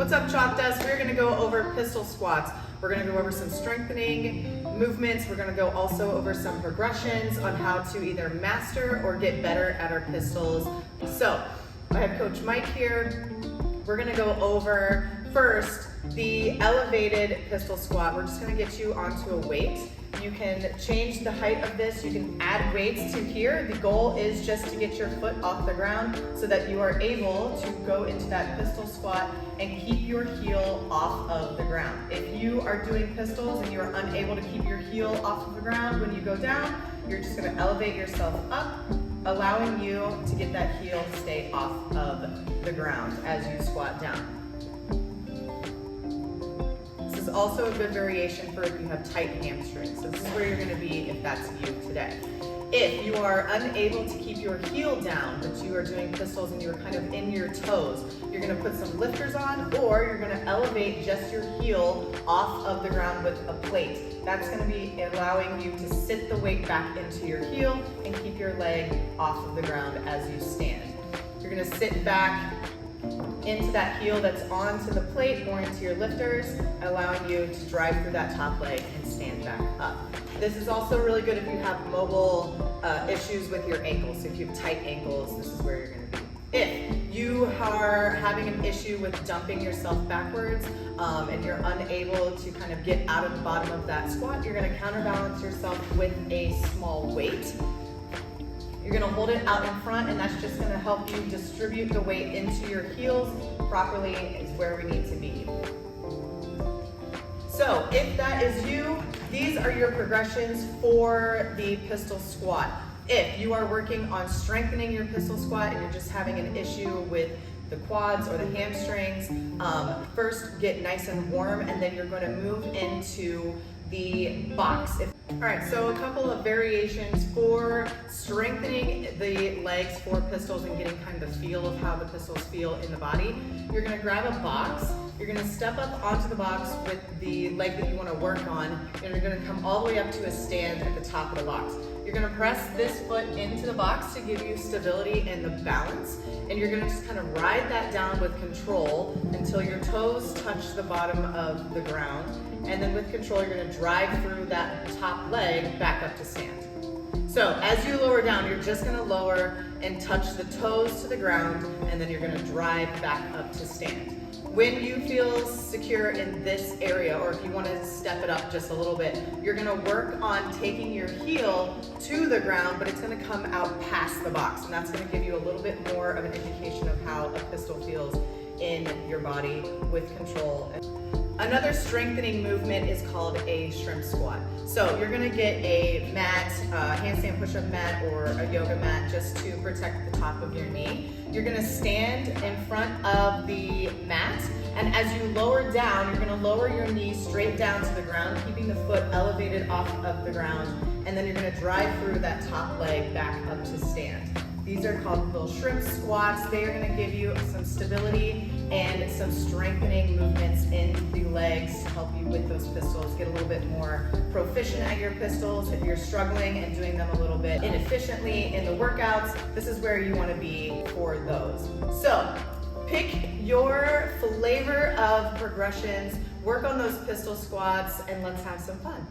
What's up, Chalk Dust? We're gonna go over pistol squats. We're gonna go over some strengthening movements. We're gonna go also over some progressions on how to either master or get better at our pistols. So, I have Coach Mike here. We're gonna go over first the elevated pistol squat. We're just gonna get you onto a weight. You can change the height of this. You can add weights to here. The goal is just to get your foot off the ground so that you are able to go into that pistol squat and keep your heel off of the ground. If you are doing pistols and you're unable to keep your heel off of the ground when you go down, you're just gonna elevate yourself up, allowing you to get that heel to stay off of the ground as you squat down. This is also a good variation for if you have tight hamstrings. So this is where you're gonna be if that's you today. If you are unable to keep your heel down, but you are doing pistols and you're kind of in your toes, you're gonna put some lifters on, or you're gonna elevate just your heel off of the ground with a plate. That's gonna be allowing you to sit the weight back into your heel and keep your leg off of the ground as you stand. You're gonna sit back into that heel that's onto the plate or into your lifters, allowing you to drive through that top leg and stand back up. This is also really good if you have mobile issues with your ankles. So if you have tight ankles, this is where you're gonna be. If you are having an issue with dumping yourself backwards and you're unable to kind of get out of the bottom of that squat, you're gonna counterbalance yourself with a small weight. You're gonna hold it out in front, and that's just gonna help you distribute the weight into your heels properly is where we need to be. So if that is you, these are your progressions for the pistol squat. If you are working on strengthening your pistol squat and you're just having an issue with the quads or the hamstrings, first get nice and warm, and then you're gonna move into the box. All right, so a couple of variations for strengthening the legs for pistols and getting kind of the feel of how the pistols feel in the body. You're gonna grab a box, you're gonna step up onto the box with the leg that you wanna work on, and you're gonna come all the way up to a stand at the top of the box. You're gonna press this foot into the box to give you stability and the balance, and you're gonna just kind of ride that down with control until your toes touch the bottom of the ground. And then with control, you're gonna drive through that top leg back up to stand. So as you lower down, you're just gonna lower and touch the toes to the ground, and then you're gonna drive back up to stand. When you feel secure in this area, or if you wanna step it up just a little bit, you're gonna work on taking your heel to the ground, but it's gonna come out past the box, and that's gonna give you a little bit more of an indication of how a pistol feels in your body with control. Another strengthening movement is called a shrimp squat. So you're gonna get a mat, handstand push-up mat or a yoga mat just to protect the top of your knee. You're gonna stand in front of the mat, and as you lower down, you're gonna lower your knee straight down to the ground, keeping the foot elevated off of the ground, and then you're gonna drive through that top leg back up to stand. These are called little shrimp squats. They are gonna give you some stability and some strengthening movements in the legs to help you with those pistols, get a little bit more proficient at your pistols. If you're struggling and doing them a little bit inefficiently in the workouts, this is where you wanna be for those. So, pick your flavor of progressions, work on those pistol squats, and let's have some fun.